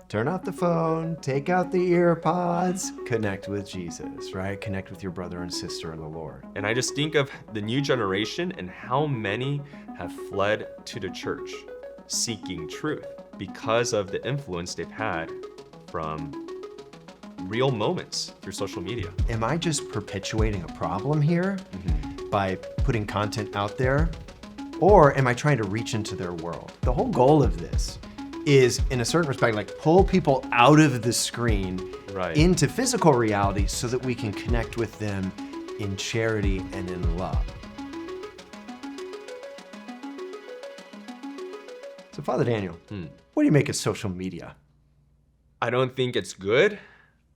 Turn off the phone, take out the ear pods, connect with Jesus, right? Connect with your brother and sister in the Lord. And I just think of the new generation and how many have fled to the church seeking truth because of the influence they've had from real moments through social media. Am I just perpetuating a problem here by putting content out there? Or am I trying to reach into their world? The whole goal of this is, in a certain respect, like pull people out of the screen into physical reality so that we can connect with them in charity and in love. So Father Daniel, what do you make of social media? I don't think it's good,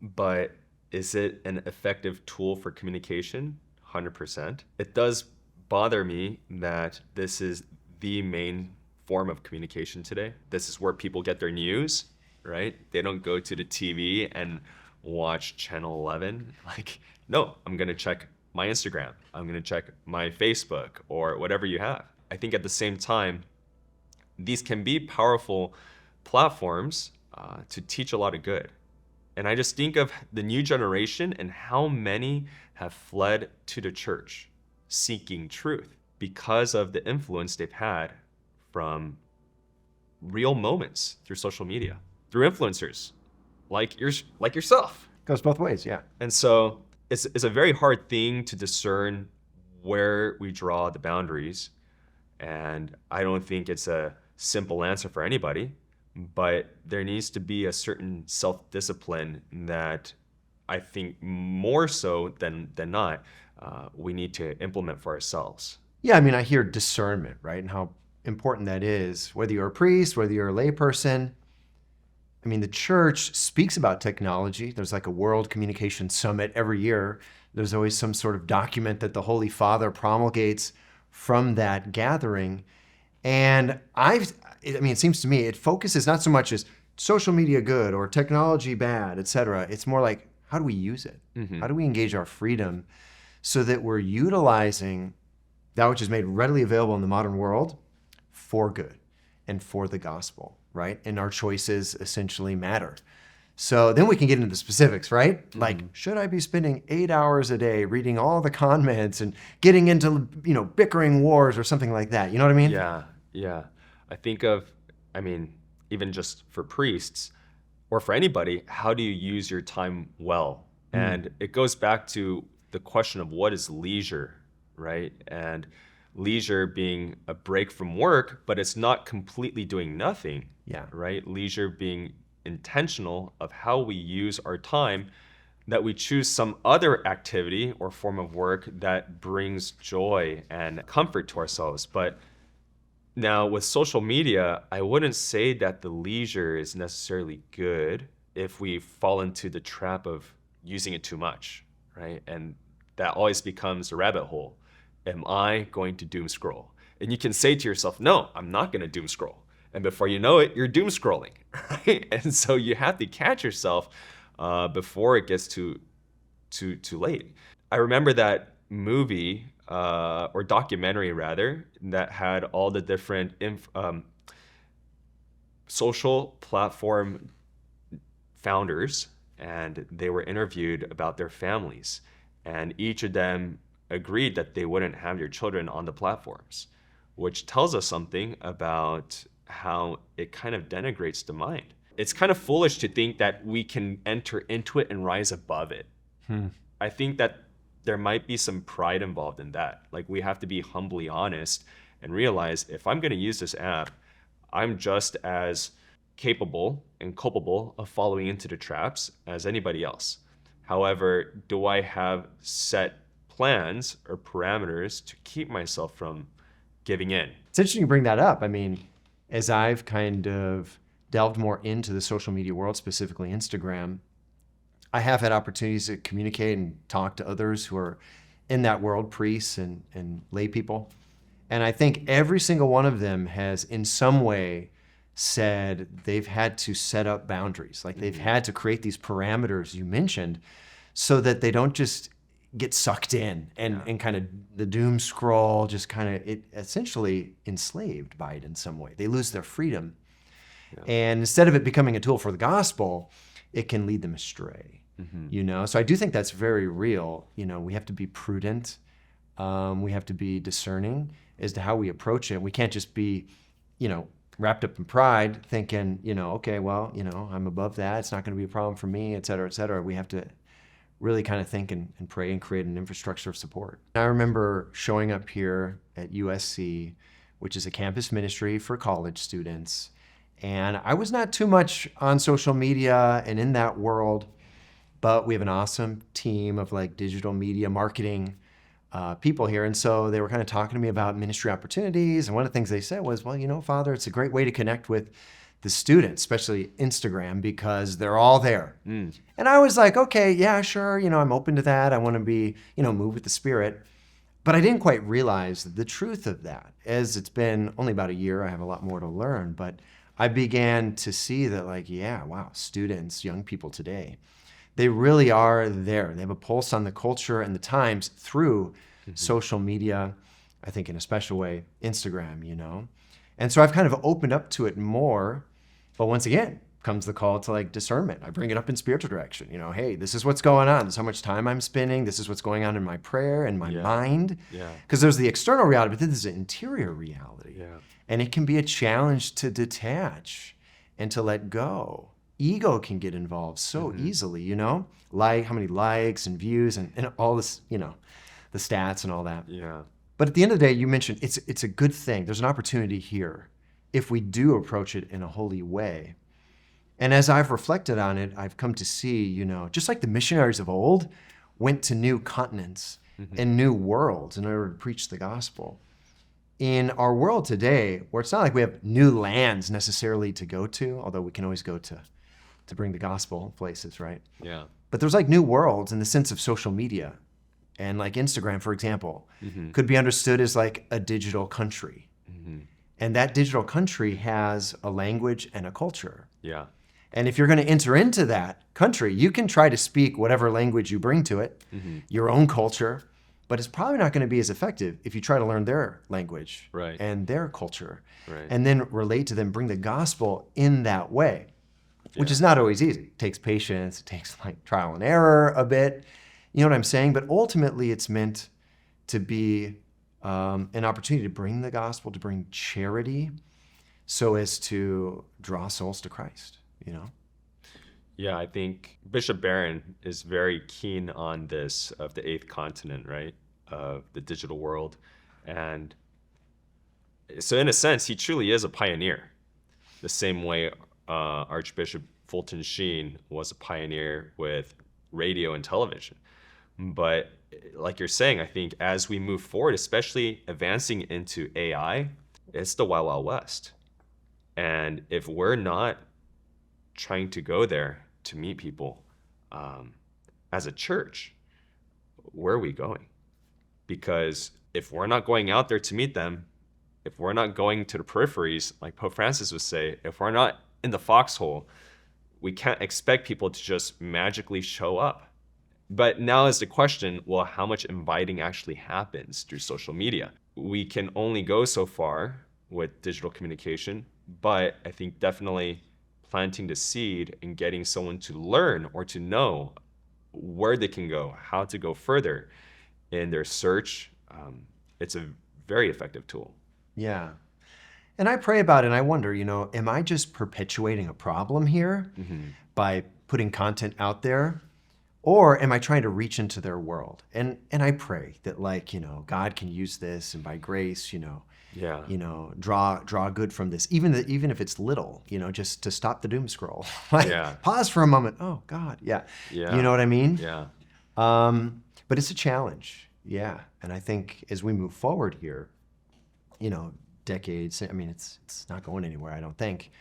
but is it an effective tool for communication? 100%. It does bother me that this is the main form of communication today. This is where people get their news, right? They don't go to the TV and watch Channel 11. Like, no, I'm gonna check my Instagram. I'm gonna check my Facebook or whatever you have. I think at the same time, these can be powerful platforms to teach a lot of good. And I just think of the new generation and how many have fled to the church seeking truth because of the influence they've had from real moments through social media, through influencers like yourself. Goes both ways, yeah. And so it's a very hard thing to discern where we draw the boundaries. And I don't think it's a simple answer for anybody, but there needs to be a certain self-discipline that I think more so than not, we need to implement for ourselves. Yeah, I mean, I hear discernment, right? And how important that is, whether you're a priest, whether you're a layperson. I mean, the church speaks about technology. There's like a World Communication Summit every year. There's always some sort of document that the Holy Father promulgates from that gathering. And it seems to me it focuses not so much as social media good or technology bad, et cetera. It's more like, how do we use it? How do we engage our freedom so that we're utilizing that which is made readily available in the modern world for good and for the gospel, right? And our choices essentially matter. So then we can get into the specifics, right? Like, should I be spending 8 hours a day reading all the comments and getting into, bickering wars or something like that? You know what I mean? Yeah. I think of, even just for priests or for anybody, how do you use your time well? And it goes back to the question of what is leisure, right? And leisure being a break from work, but it's not completely doing nothing, right? Leisure being intentional of how we use our time, that we choose some other activity or form of work that brings joy and comfort to ourselves. But now with social media, I wouldn't say that the leisure is necessarily good if we fall into the trap of using it too much, right? And that always becomes a rabbit hole. Am I going to doom scroll? And you can say to yourself, no, I'm not going to doom scroll. And before you know it, you're doom scrolling, right? And so you have to catch yourself before it gets too late. I remember that movie or documentary rather that had all the different social platform founders, and they were interviewed about their families, and each of them agreed that they wouldn't have their children on the platforms, which tells us something about how it kind of denigrates the mind. It's kind of foolish to think that we can enter into it and rise above it. I think that there might be some pride involved in that. Like, we have to be humbly honest and realize, if I'm going to use this app, I'm just as capable and culpable of falling into the traps as anybody else. However, do I have set plans or parameters to keep myself from giving in? It's interesting you bring that up. I mean, as I've kind of delved more into the social media world, specifically Instagram, I have had opportunities to communicate and talk to others who are in that world, priests and lay people. And I think every single one of them has in some way said they've had to set up boundaries. Like, they've had to create these parameters you mentioned so that they don't just get sucked in and kind of the doom scroll, just kind of it essentially enslaved by it in some way. They lose their freedom. Yeah. And instead of it becoming a tool for the gospel, it can lead them astray. So I do think that's very real. We have to be prudent. We have to be discerning as to how we approach it. We can't just be, wrapped up in pride, thinking, okay, well, I'm above that. It's not going to be a problem for me, et cetera, et cetera. We have to really kind of think and pray and create an infrastructure of support. I remember showing up here at USC, which is a campus ministry for college students. And I was not too much on social media and in that world, but we have an awesome team of like digital media marketing people here. And so they were kind of talking to me about ministry opportunities. And one of the things they said was, well, Father, it's a great way to connect with the students, especially Instagram, because they're all there. And I was like, okay, yeah, sure. I'm open to that. I want to be, move with the Spirit. But I didn't quite realize the truth of that. As it's been only about a year, I have a lot more to learn. But I began to see that, wow, students, young people today, they really are there. They have a pulse on the culture and the times through social media, I think in a special way, Instagram, And so I've kind of opened up to it more. But once again, comes the call to discernment. I bring it up in spiritual direction. Hey, this is what's going on. This is how much time I'm spending. This is what's going on in my prayer and my mind. Because there's the external reality, but then there's an interior reality. And it can be a challenge to detach and to let go. Ego can get involved so easily, like how many likes and views and all this, the stats and all that. But at the end of the day, you mentioned it's a good thing. There's an opportunity here if we do approach it in a holy way. And as I've reflected on it, I've come to see, just like the missionaries of old went to new continents and new worlds in order to preach the gospel. In our world today, where it's not like we have new lands necessarily to go to, although we can always go to bring the gospel places, right? But there's new worlds in the sense of social media. And Instagram, for example, could be understood as a digital country. And that digital country has a language and a culture. And if you're going to enter into that country, you can try to speak whatever language you bring to it, your own culture, but it's probably not going to be as effective if you try to learn their language and their culture and then relate to them, bring the gospel in that way, which is not always easy. It takes patience. It takes trial and error a bit. You know what I'm saying? But ultimately, it's meant to be an opportunity to bring the gospel, to bring charity so as to draw souls to Christ. Yeah, I think Bishop Barron is very keen on this of the eighth continent, right? Of the digital world. And so in a sense, he truly is a pioneer. The same way Archbishop Fulton Sheen was a pioneer with radio and television. But like you're saying, I think as we move forward, especially advancing into AI, it's the Wild Wild West. And if we're not trying to go there to meet people as a church, where are we going? Because if we're not going out there to meet them, if we're not going to the peripheries, like Pope Francis would say, if we're not in the foxhole, we can't expect people to just magically show up. But now is the question, well, how much inviting actually happens through social media? We can only go so far with digital communication, but I think definitely planting the seed and getting someone to learn or to know where they can go, how to go further in their search, it's a very effective tool. Yeah. And I pray about it and I wonder, am I just perpetuating a problem here by putting content out there? Or am I trying to reach into their world? And I pray that God can use this and by grace, draw good from this, even if it's little, just to stop the doom scroll. Pause for a moment. Oh God, you know what I mean? But it's a challenge, And I think as we move forward here, decades. I mean, it's not going anywhere. I don't think.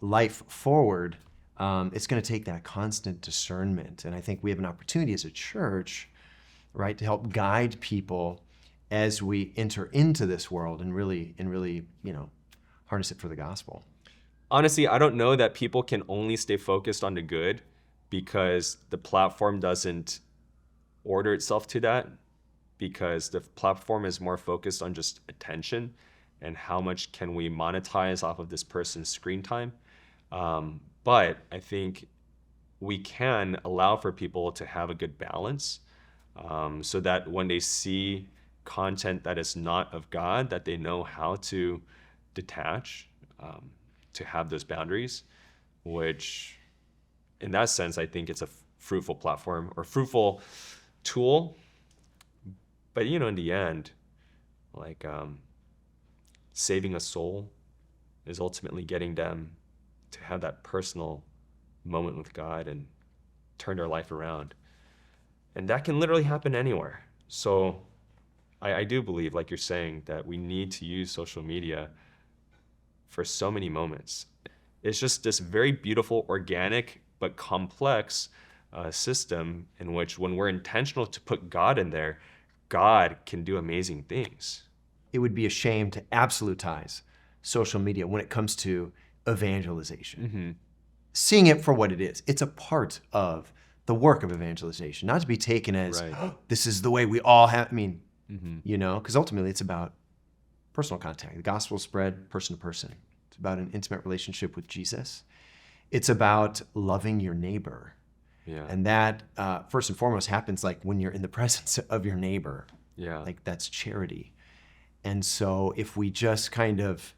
Life forward. It's going to take that constant discernment, and I think we have an opportunity as a church, right, to help guide people as we enter into this world and really, harness it for the gospel. Honestly, I don't know that people can only stay focused on the good because the platform doesn't order itself to that, because the platform is more focused on just attention. and how much can we monetize off of this person's screen time. But I think we can allow for people to have a good balance, so that when they see content that is not of God, that they know how to detach, to have those boundaries, which in that sense, I think it's a fruitful platform or fruitful tool. But, in the end, like, saving a soul is ultimately getting them to have that personal moment with God and turn their life around. And that can literally happen anywhere. So I do believe, like you're saying, that we need to use social media for so many moments. It's just this very beautiful, organic, but complex system in which, when we're intentional to put God in there, God can do amazing things. It would be a shame to absolutize social media when it comes to evangelization. Seeing it for what it is. It's a part of the work of evangelization, not to be taken as, Right. "Oh, this is the way we all have," because ultimately it's about personal contact. The gospel spread person to person. It's about an intimate relationship with Jesus. It's about loving your neighbor. Yeah. And that, first and foremost, happens like when you're in the presence of your neighbor. Yeah. Like, that's charity. And so if we just kind of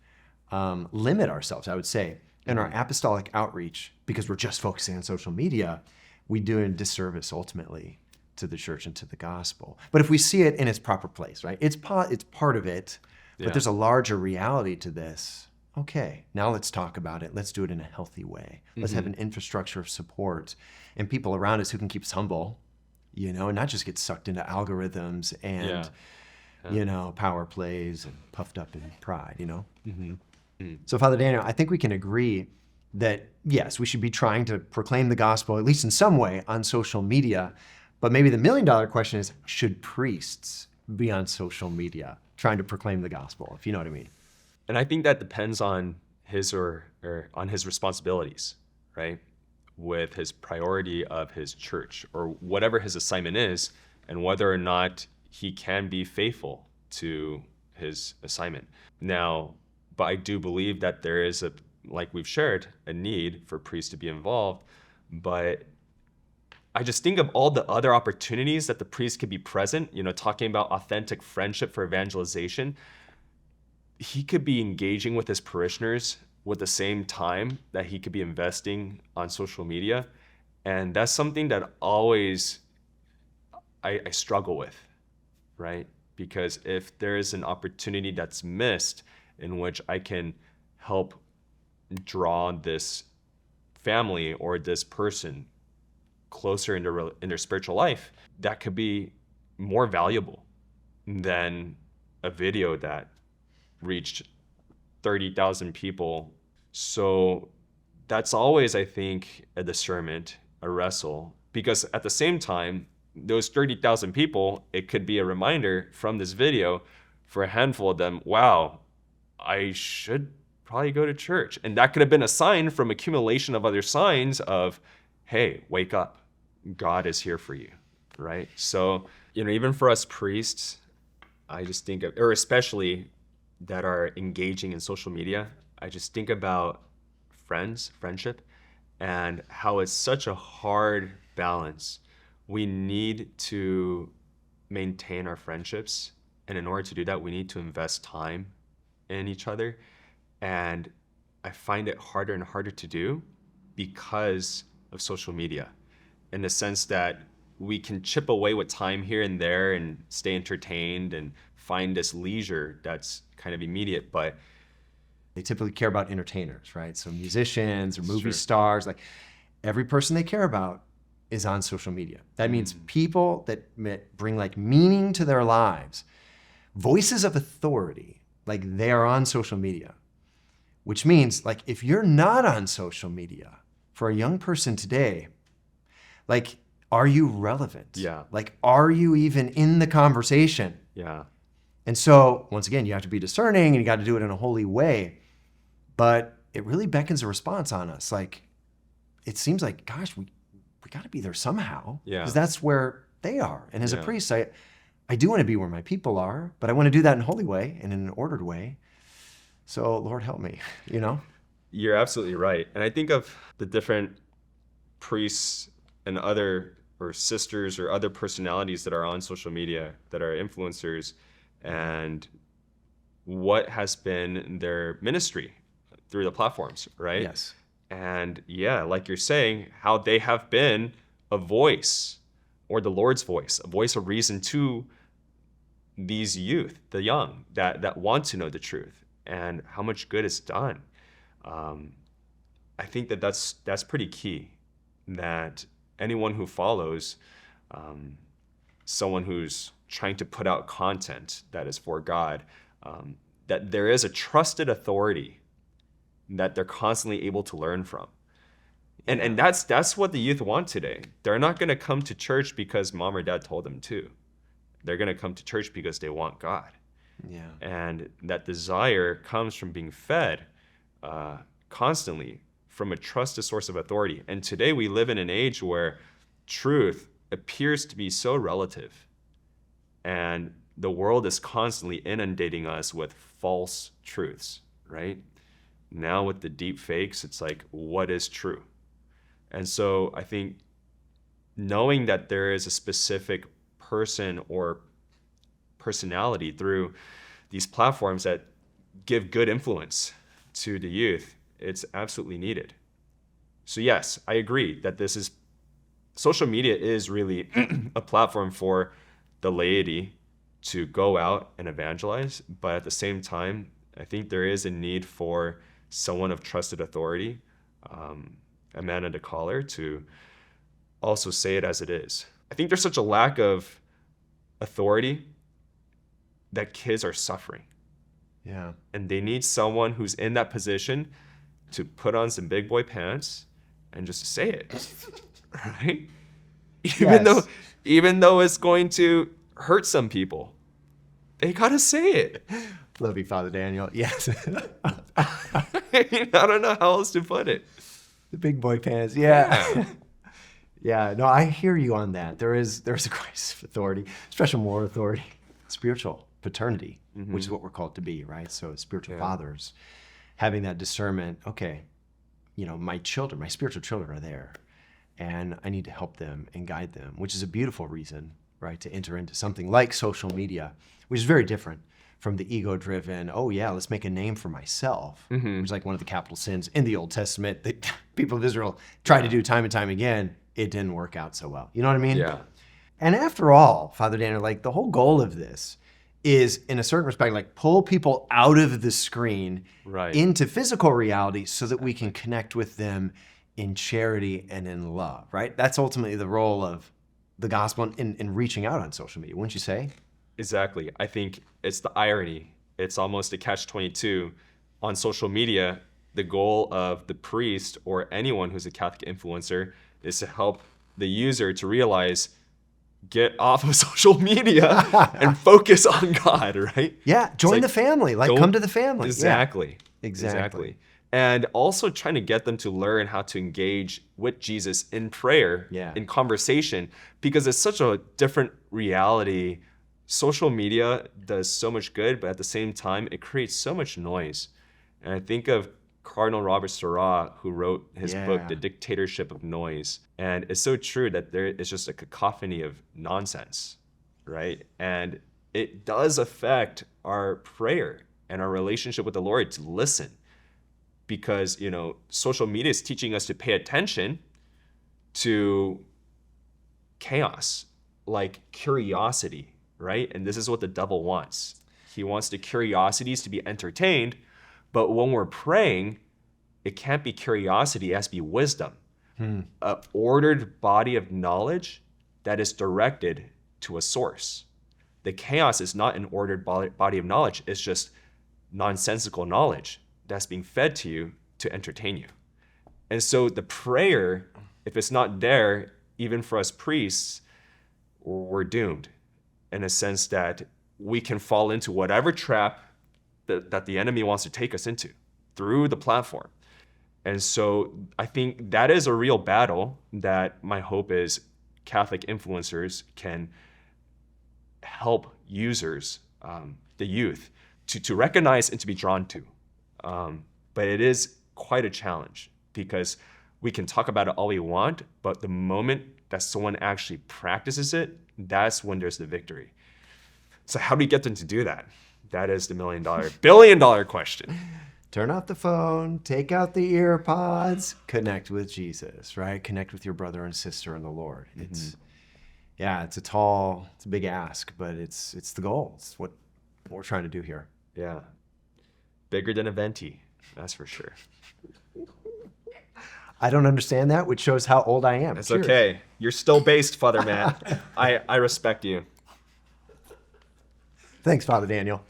limit ourselves, I would say, in our apostolic outreach, because we're just focusing on social media, we do a disservice ultimately to the church and to the gospel. But if we see it in its proper place, right? It's part of it, but Yeah. there's a larger reality to this. Okay, now let's talk about it. Let's do it in a healthy way. Let's have an infrastructure of support and people around us who can keep us humble, and not just get sucked into algorithms and, power plays and puffed up in pride, So, Father Daniel, I think we can agree that, yes, we should be trying to proclaim the gospel, at least in some way, on social media. But maybe the million-dollar question is, should priests be on social media trying to proclaim the gospel, if you know what I mean? And I think that depends on his or on his responsibilities, right? With his priority of his church or whatever his assignment is, and whether or not he can be faithful to his assignment. Now, but I do believe that there is like we've shared, a need for priests to be involved. But I just think of all the other opportunities that the priest could be present, talking about authentic friendship for evangelization. He could be engaging with his parishioners with the same time that he could be investing on social media. And that's something that always I struggle with, right? Because if there is an opportunity that's missed in which I can help draw this family or this person closer in their spiritual life, that could be more valuable than a video that reached 30,000 people. So that's always, I think, a discernment, a wrestle, because at the same time, those 30,000 people, it could be a reminder from this video for a handful of them, wow, I should probably go to church. And that could have been a sign from accumulation of other signs of, hey, wake up. God is here for you, right? So, even for us priests, I just think of, or especially that are engaging in social media, I just think about friendship, and how it's such a hard balance. We need to maintain our friendships. And in order to do that, we need to invest time in each other. And I find it harder and harder to do because of social media, in the sense that we can chip away with time here and there and stay entertained and find this leisure that's kind of immediate, but they typically care about entertainers, right? So musicians or movie Sure. stars, like every person they care about is on social media. That means people that bring like meaning to their lives, voices of authority, like they are on social media, which means like if you're not on social media for a young person today, like, are you relevant? Yeah. Like, are you even in the conversation? yeah, And so, once again, you have to be discerning and you got to do it in a holy way. But it really beckons a response on us. Like, it seems like, gosh, we got to be there somehow. Yeah. Because that's where they are. And as a Yeah. priest, I do want to be where my people are, but I want to do that in a holy way and in an ordered way. So Lord help me, you know? You're absolutely right. And I think of the different priests and other or sisters or other personalities that are on social media that are influencers, and what has been their ministry through the platforms, right? Yes. And yeah, like you're saying, how they have been a voice, or the Lord's voice, a voice of reason to these youth, the young that want to know the truth, and how much good it's done. I think that's pretty key, that anyone who follows someone who's trying to put out content that is for God, that there is a trusted authority that they're constantly able to learn from. And that's what the youth want today. They're not going to come to church because mom or dad told them to. They're going to come to church because they want God. Yeah. And that desire comes from being fed constantly from a trusted source of authority. And today we live in an age where truth appears to be so relative. And the world is constantly inundating us with false truths, right? Now with the deep fakes, it's like, what is true? And so I think knowing that there is a specific person or personality through these platforms that give good influence to the youth, it's absolutely needed. So yes, I agree that social media is really a platform for the laity to go out and evangelize, but at the same time, I think there is a need for someone of trusted authority, a man and a collar, to also say it as it is. I think there's such a lack of authority that kids are suffering. Yeah. And they need someone who's in that position to put on some big boy pants and just say it, right? Even though it's going to hurt some people, they gotta say it. Love you, Father Daniel. Yes. I don't know how else to put it. The big boy pants. Yeah. Yeah. No, I hear you on that. There's a crisis of authority, special moral authority, spiritual paternity, which is what we're called to be, right? So spiritual fathers, having that discernment, okay, my spiritual children are there, and I need to help them and guide them, which is a beautiful reason, right, to enter into something like social media, which is very different from the ego-driven, oh yeah, let's make a name for myself, which is like one of the capital sins in the Old Testament that people of Israel tried to do time and time again. It didn't work out so well. You know what I mean? Yeah. And after all, Father Daniel, like the whole goal of this is, in a certain respect, like pull people out of the screen into physical reality so that we can connect with them in charity and in love, right? That's ultimately the role of the gospel in reaching out on social media, wouldn't you say? Exactly. I think it's the irony. It's almost a catch-22. On social media, the goal of the priest or anyone who's a Catholic influencer is to help the user to realize, get off of social media and focus on God, right? Yeah, join the family. Come to the family. Exactly. Yeah. Exactly. And also trying to get them to learn how to engage with Jesus in prayer, in conversation, because it's such a different reality. Social media does so much good, but at the same time, it creates so much noise. And I think of Cardinal Robert Sarah, who wrote his book, The Dictatorship of Noise. And it's so true that there is just a cacophony of nonsense, right? And it does affect our prayer and our relationship with the Lord to listen. Because, social media is teaching us to pay attention to chaos, like curiosity, right? And this is what the devil wants. He wants the curiosities to be entertained, but when we're praying, it can't be curiosity, it has to be wisdom. An ordered body of knowledge that is directed to a source. The chaos is not an ordered body of knowledge, it's just nonsensical knowledge that's being fed to you to entertain you. And so the prayer, if it's not there, even for us priests, we're doomed, in a sense that we can fall into whatever trap that the enemy wants to take us into through the platform. And so I think that is a real battle that my hope is Catholic influencers can help users, the youth, to recognize and to be drawn to. But it is quite a challenge because we can talk about it all we want, but the moment that someone actually practices it, that's when there's the victory. So how do we get them to do that? That is the billion-dollar question. Turn off the phone, take out the ear pods, connect with Jesus, right? Connect with your brother and sister in the Lord. It's a big ask, but it's the goal. It's what we're trying to do here. Yeah. Bigger than a venti, that's for sure. I don't understand that, which shows how old I am. It's Cheers. okay. You're still based, Father Matt. I respect you. Thanks, Father Daniel.